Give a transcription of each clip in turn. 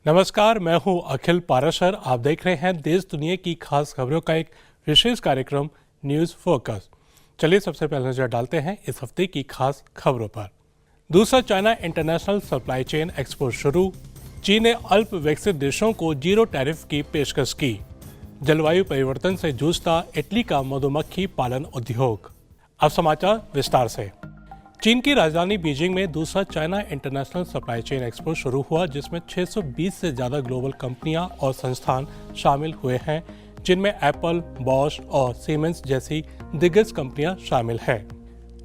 नमस्कार, मैं हूं अखिल पाराशर। आप देख रहे हैं देश दुनिया की खास खबरों का एक विशेष कार्यक्रम न्यूज़ फोकस। चलिए सबसे पहले नजर डालते हैं इस हफ्ते की खास खबरों पर। दूसरा China international supply chain expo शुरू। चीन ने अल्प विकसित देशों को जीरो टैरिफ की पेशकश की। जलवायु परिवर्तन से जूझता इटली का मधुमक्खी पालन उद्योग। अब समाचार विस्तार से। चीन की राजधानी बीजिंग में दूसरा China international supply chain expo शुरू हुआ, जिसमें 620 से ज़्यादा ग्लोबल कंपनियां और संस्थान शामिल हुए हैं, जिनमें एप्पल, बॉश और सीमेंस जैसी दिग्गज कंपनियां शामिल हैं।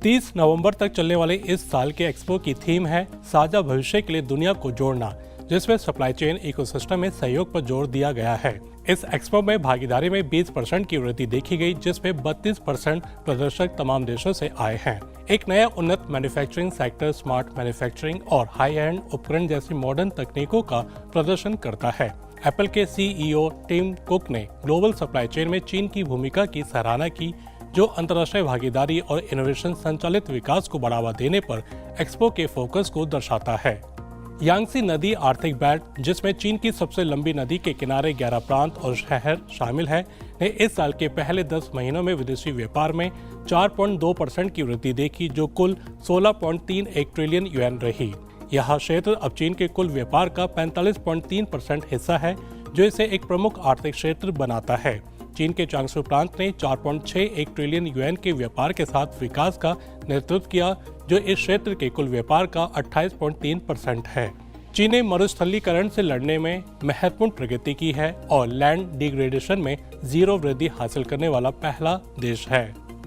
30 नवंबर तक चलने वाले इस साल के एक्सपो की थीम है साझा भविष्य के लिए दुनिया को जोड़ना, जिसमें सप्लाई चेन इकोसिस्टम में सहयोग पर जोर दिया गया है। इस एक्सपो में भागीदारी में 20% की वृद्धि देखी गई, जिसमें 32% प्रदर्शक तमाम देशों से आए हैं। एक नया उन्नत मैन्युफैक्चरिंग सेक्टर स्मार्ट मैन्युफैक्चरिंग और हाई एंड उपकरण जैसी मॉडर्न तकनीकों का प्रदर्शन करता है। एप्पल के सीईओ टिम कुक ने ग्लोबल सप्लाई चेन में चीन की भूमिका की सराहना की, जो अंतर्राष्ट्रीय भागीदारी और इनोवेशन संचालित विकास को बढ़ावा देने पर एक्सपो के फोकस को दर्शाता है। यांगसी नदी आर्थिक बेल्ट, जिसमें चीन की सबसे लंबी नदी के किनारे 11 प्रांत और शहर शामिल है, ने इस साल के पहले 10 महीनों में विदेशी व्यापार में 4.2% की वृद्धि देखी, जो कुल 16.31 ट्रिलियन युआन रही। यह क्षेत्र अब चीन के कुल व्यापार का 45.3% हिस्सा है, जो इसे एक प्रमुख आर्थिक क्षेत्र बनाता है। चीन के चांगसू प्रांत ने 4.61 ट्रिलियन युआन के व्यापार के साथ विकास का नेतृत्व किया, जो इस क्षेत्र के कुल व्यापार का 28.3% है। चीन ने मरुस्थलीकरण से लड़ने में महत्वपूर्ण प्रगति की है और लैंड डिग्रेडेशन में जीरो वृद्धि हासिल करने वाला पहला देश है।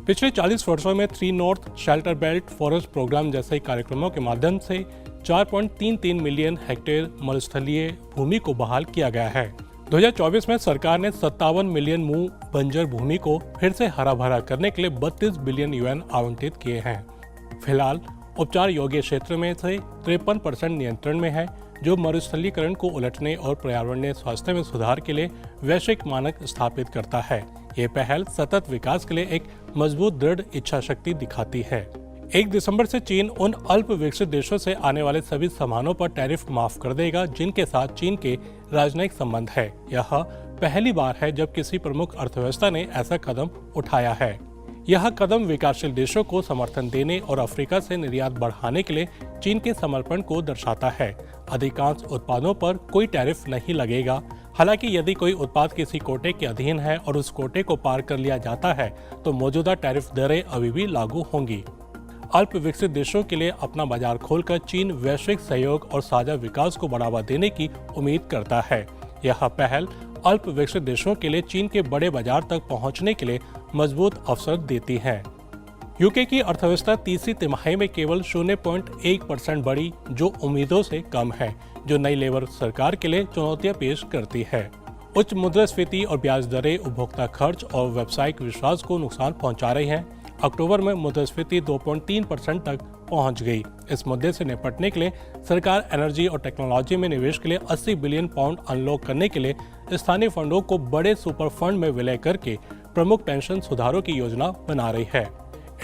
पिछले 40 वर्षों में 3 north shelter belt forest program जैसे कार्यक्रमों के माध्यम से 4.33 मिलियन हेक्टेयर मरुस्थलीय भूमि को बहाल किया गया है। 2024 में सरकार ने 57 मिलियन मुंह बंजर भूमि को फिर से हरा भरा करने के लिए 32 बिलियन युआन आवंटित किए हैं। फिलहाल उपचार योग्य क्षेत्र में से 53% नियंत्रण में है, जो मरुस्थलीकरण को उलटने और पर्यावरणीय स्वास्थ्य में सुधार के लिए वैश्विक मानक स्थापित करता है। ये पहल सतत विकास के लिए एक मजबूत दृढ़ इच्छा शक्ति दिखाती है। 1 दिसंबर से चीन उन अल्प विकसित देशों से आने वाले सभी सामानों पर टैरिफ माफ कर देगा, जिनके साथ चीन के राजनयिक संबंध है। यह पहली बार है जब किसी प्रमुख अर्थव्यवस्था ने ऐसा कदम उठाया है। यह कदम विकासशील देशों को समर्थन देने और अफ्रीका से निर्यात बढ़ाने के लिए चीन के समर्पण को दर्शाता है। अधिकांश उत्पादों पर कोई टैरिफ नहीं लगेगा। हालांकि यदि कोई उत्पाद किसी कोटे के अधीन है और उस कोटे को पार कर लिया जाता है, तो मौजूदा टैरिफ दरें अभी भी लागू होंगी। अल्प विकसित देशों के लिए अपना बाजार खोलकर चीन वैश्विक सहयोग और साझा विकास को बढ़ावा देने की उम्मीद करता है। यह पहल अल्प विकसित देशों के लिए चीन के बड़े बाजार तक पहुंचने के लिए मजबूत अवसर देती है। यूके की अर्थव्यवस्था तीसरी तिमाही में केवल 0.1% बढ़ी, जो उम्मीदों से कम है, जो नई लेबर सरकार के लिए चुनौतियां पेश करती है। उच्च मुद्रास्फीति और ब्याज दरें उपभोक्ता खर्च और व्यावसायिक विश्वास को नुकसान पहुंचा रही हैं। अक्टूबर में मुद्रास्फीति 2.3% तक पहुंच गई। इस मुद्दे से निपटने के लिए सरकार एनर्जी और टेक्नोलॉजी में निवेश के लिए 80 बिलियन पाउंड अनलॉक करने के लिए स्थानीय फंडों को बड़े सुपर फंड में विलय करके प्रमुख पेंशन सुधारों की योजना बना रही है।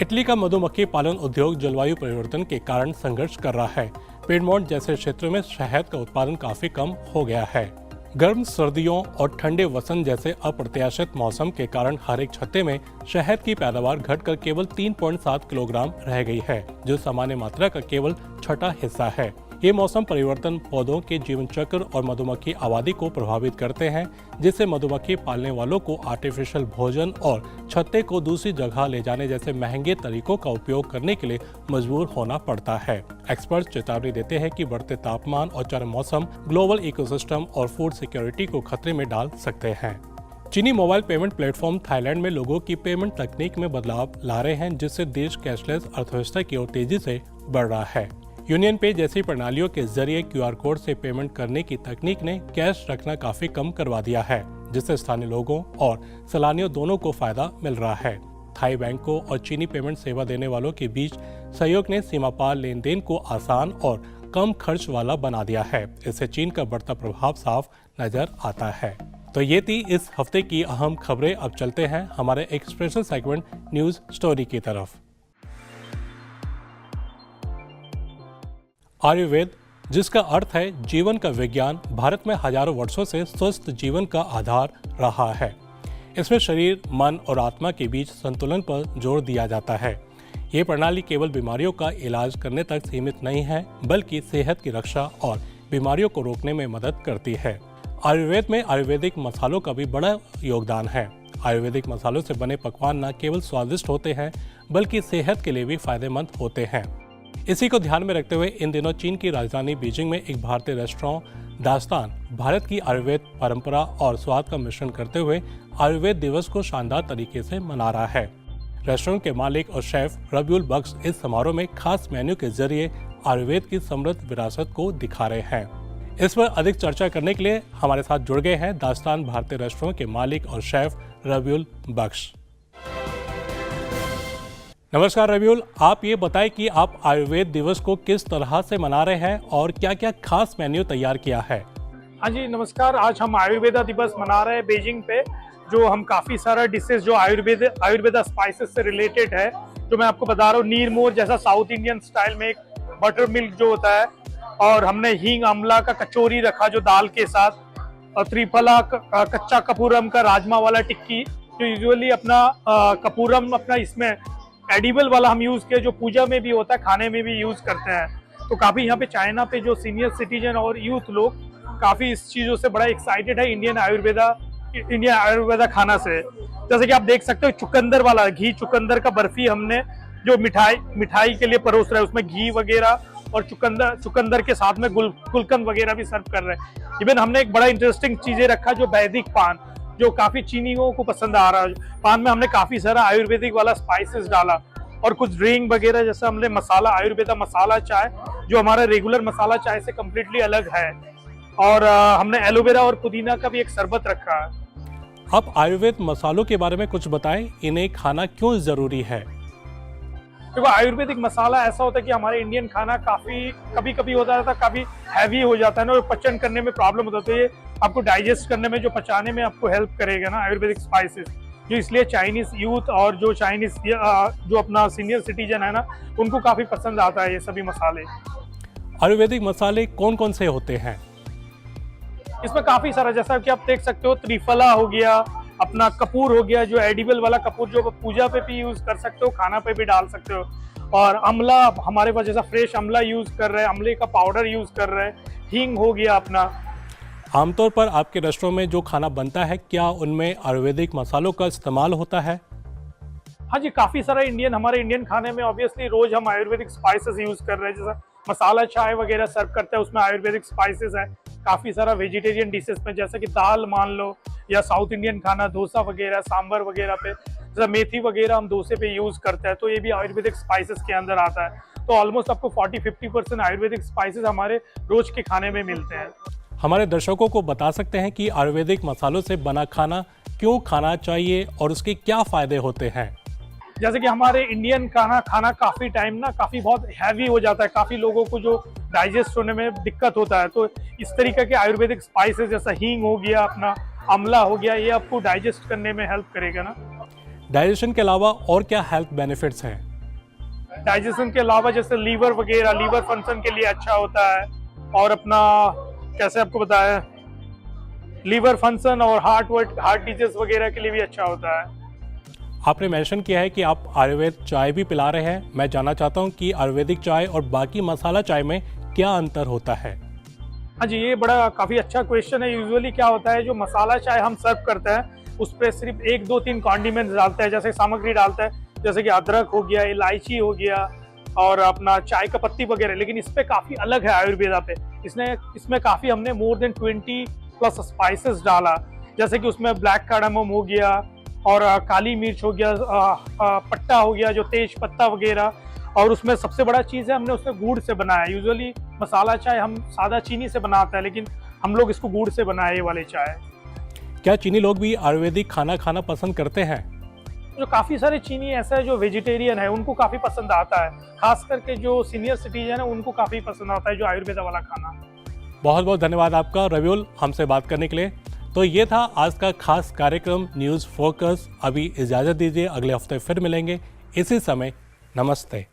इटली का मधुमक्खी पालन उद्योग जलवायु परिवर्तन के कारण संघर्ष कर रहा है। पिडमोंट जैसे क्षेत्रों में शहद का उत्पादन काफी कम हो गया है। गर्म सर्दियों और ठंडे वसंत जैसे अप्रत्याशित मौसम के कारण हर एक छत्ते में शहद की पैदावार घटकर केवल 3.7 किलोग्राम रह गई है, जो सामान्य मात्रा का केवल छठा हिस्सा है। ये मौसम परिवर्तन पौधों के जीवन चक्र और मधुमक्खी आबादी को प्रभावित करते हैं, जिससे मधुमक्खी पालने वालों को आर्टिफिशियल भोजन और छत्ते को दूसरी जगह ले जाने जैसे महंगे तरीकों का उपयोग करने के लिए मजबूर होना पड़ता है। एक्सपर्ट चेतावनी देते हैं कि बढ़ते तापमान और चरम मौसम ग्लोबल इकोसिस्टम और फूड सिक्योरिटी को खतरे में डाल सकते हैं। चीनी मोबाइल पेमेंट प्लेटफॉर्म थाईलैंड में लोगों की पेमेंट तकनीक में बदलाव ला रहे हैं, जिससे देश कैशलेस अर्थव्यवस्था की ओर तेजी से बढ़ रहा है। यूनियन पे जैसी प्रणालियों के जरिए क्यूआर कोड से पेमेंट करने की तकनीक ने कैश रखना काफी कम करवा दिया है, जिससे स्थानीय लोगों और सैलानियों दोनों को फायदा मिल रहा है। थाई बैंकों और चीनी पेमेंट सेवा देने वालों के बीच सहयोग ने सीमा पार लेन देन को आसान और कम खर्च वाला बना दिया है। इससे चीन का बढ़ता प्रभाव साफ नजर आता है। तो ये थी इस हफ्ते की अहम खबरें। अब चलते हैं हमारे एक स्पेशल सेगमेंट न्यूज स्टोरी की तरफ। आयुर्वेद जिसका अर्थ है जीवन का विज्ञान भारत में हजारों वर्षों से स्वस्थ जीवन का आधार रहा है। इसमें शरीर, मन और आत्मा के बीच संतुलन पर जोर दिया जाता है। ये प्रणाली केवल बीमारियों का इलाज करने तक सीमित नहीं है, बल्कि सेहत की रक्षा और बीमारियों को रोकने में मदद करती है। आयुर्वेद में आयुर्वेदिक मसालों का भी बड़ा योगदान है। आयुर्वेदिक मसालों से बने पकवान न केवल स्वादिष्ट होते हैं, बल्कि सेहत के लिए भी फायदेमंद होते हैं। इसी को ध्यान में रखते हुए इन दिनों चीन की राजधानी बीजिंग में एक भारतीय रेस्टोरेंट दास्तान भारत की आयुर्वेद परंपरा और स्वाद का मिश्रण करते हुए आयुर्वेद दिवस को शानदार तरीके से मना रहा है। रेस्टोरेंट के मालिक और शेफ रबिउल बख्श इस समारोह में खास मेन्यू के जरिए आयुर्वेद की समृद्ध विरासत को दिखा रहे हैं। इस पर अधिक चर्चा करने के लिए हमारे साथ जुड़ गए हैं दास्तान भारतीय रेस्टोरेंट के मालिक और शेफ रबिउल बख्श। नमस्कार रबिउल, आप ये बताएं कि आप आयुर्वेद दिवस को किस तरह से मना रहे हैं और क्या क्या खास मेन्यू तैयार किया है। हाँ जी नमस्कार, आज हम आयुर्वेदा दिवस मना रहे हैं बीजिंग पे, जो हम काफ़ी सारा डिशेस जो आयुर्वेदा स्पाइसेस से रिलेटेड है, जो मैं आपको बता रहा हूँ। नीर मोर जैसा साउथ इंडियन स्टाइल में एक बटर मिल्क जो होता है, और हमने हींग आंवला का कचौरी रखा जो दाल के साथ, और त्रिफला कच्चा कपूरम का राजमा वाला टिक्की, जो यूजुअली अपना कपूरम अपना इसमें एडिबल वाला हम यूज़ किया, जो पूजा में भी होता है, खाने में भी यूज़ करते हैं। तो काफ़ी यहाँ पे चाइना पे जो सीनियर सिटीजन और यूथ लोग काफ़ी इस चीज़ों से बड़ा एक्साइटेड है इंडियन आयुर्वेदा खाना से। जैसे कि आप देख सकते हो चुकंदर वाला घी चुकंदर का बर्फी हमने जो मिठाई के लिए परोस रहे हैं, उसमें घी वगैरह और चुकंदर के साथ में गुलकंद वगैरह भी सर्व कर रहे हैं। इवन हमने एक बड़ा इंटरेस्टिंग चीज़ें रखा जो वैदिक पान, जो काफ़ी चीनियों को पसंद आ रहा है। पान में हमने काफ़ी सारा आयुर्वेदिक वाला स्पाइसेस डाला, और कुछ ड्रिंक वगैरह जैसा हमने मसाला आयुर्वेदा मसाला चाय जो हमारा रेगुलर मसाला चाय से कम्प्लीटली अलग है, और हमने एलोवेरा और पुदीना का भी एक शरबत रखा है। आप आयुर्वेद मसालों के बारे में कुछ बताएं, इन्हें खाना क्यों जरूरी है। देखो, आयुर्वेदिक मसाला ऐसा होता है कि हमारे इंडियन खाना कभी कभी होता है काफ़ी हैवी हो जाता है ना, और पचन करने में प्रॉब्लम होता है। तो ये आपको डाइजेस्ट करने में, जो पचाने में आपको हेल्प करेगा ना आयुर्वेदिक स्पाइसेस, जो इसलिए चाइनीज यूथ और जो चाइनीज जो अपना सीनियर सिटीजन है ना, उनको काफ़ी पसंद आता है ये सभी मसाले। आयुर्वेदिक मसाले कौन कौन से होते हैं। इसमें काफ़ी सारा, जैसा कि आप देख सकते हो, त्रिफला हो गया, अपना कपूर हो गया जो एडिबल वाला कपूर, जो पूजा पे भी यूज कर सकते हो, खाना पे भी डाल सकते हो, और अमला हमारे पास जैसा फ्रेश अमला यूज कर रहे हैं, अमले का पाउडर यूज कर रहे हैं, हींग हो गया अपना। आमतौर पर आपके रेस्टोरेंट में जो खाना बनता है, क्या उनमें आयुर्वेदिक मसालों का इस्तेमाल होता है। हाँ जी, काफ़ी सारा हमारे इंडियन खाने में ऑब्वियसली रोज हम आयुर्वेदिक स्पाइसेस यूज कर रहे हैं। जैसा मसाला चाय वगैरह सर्व करते हैं, उसमें आयुर्वेदिक स्पाइसेस है। काफ़ी सारा वेजिटेरियन डिशेस में, जैसे कि दाल मान लो, या साउथ इंडियन खाना डोसा वगैरह, सांभर वगैरह पे, जैसा मेथी वगैरह हम डोसे पे यूज़ करते हैं, तो ये भी आयुर्वेदिक स्पाइसेस के अंदर आता है। तो ऑलमोस्ट आपको 40-50% आयुर्वेदिक स्पाइसेस हमारे रोज के खाने में मिलते हैं। हमारे दर्शकों को बता सकते हैं कि आयुर्वेदिक मसालों से बना खाना क्यों खाना चाहिए और उसके क्या फायदे होते हैं। जैसे कि हमारे इंडियन खाना काफ़ी टाइम ना बहुत हैवी हो जाता है, काफ़ी लोगों को जो डाइजेस्ट होने में दिक्कत होता है। तो इस तरीके के आयुर्वेदिक स्पाइसेस जैसा हींग हो गया, अपना अमला हो गया, ये आपको डाइजेस्ट करने में हेल्प करेगा ना। डाइजेशन के अलावा और क्या हेल्थ बेनिफिट्स हैं। डाइजेशन के अलावा जैसे लीवर वगैरह, लीवर फंक्शन के लिए अच्छा होता है, और अपना कैसे आपको बताया, लीवर फंक्शन और हार्ट डिजीज वगैरह के लिए भी अच्छा होता है। आपने मेंशन किया है कि आप आयुर्वेद चाय भी पिला रहे हैं। मैं जानना चाहता हूं कि आयुर्वेदिक चाय और बाकी मसाला चाय में क्या अंतर होता है। हाँ जी, ये बड़ा काफ़ी अच्छा क्वेश्चन है। यूजुअली क्या होता है, जो मसाला चाय हम सर्व करते हैं उस पर सिर्फ 1, 2, 3 कॉन्डिमेंट्स डालते हैं, जैसे सामग्री डालते हैं, जैसे कि अदरक हो गया, इलायची हो गया, और अपना चाय का पत्ती वगैरह। लेकिन इस पर काफ़ी अलग है आयुर्वेदा पे। इसमें काफ़ी हमने मोर देन 20+ स्पाइसेस डाला, जैसे कि उसमें ब्लैक कार्डामम हो गया, और काली मिर्च हो गया, पट्टा हो गया जो तेज पत्ता वगैरह, और उसमें सबसे बड़ा चीज़ है हमने उसमें गुड़ से बनाया। यूजुअली मसाला चाय हम सादा चीनी से बनाते हैं, लेकिन हम लोग इसको गुड़ से बनाए ये वाले चाय। क्या चीनी लोग भी आयुर्वेदिक खाना खाना पसंद करते हैं। जो काफ़ी सारे चीनी ऐसा है जो वेजिटेरियन है, उनको काफ़ी पसंद आता है, खास करके जो सीनियर सिटीजन है उनको काफ़ी पसंद आता है जो आयुर्वेदा वाला खाना। बहुत बहुत धन्यवाद आपका रबिउल, हमसे बात करने के लिए। तो ये था आज का खास कार्यक्रम न्यूज़ फोकस। अभी इजाज़त दीजिए, अगले हफ्ते फिर मिलेंगे इसी समय। नमस्ते।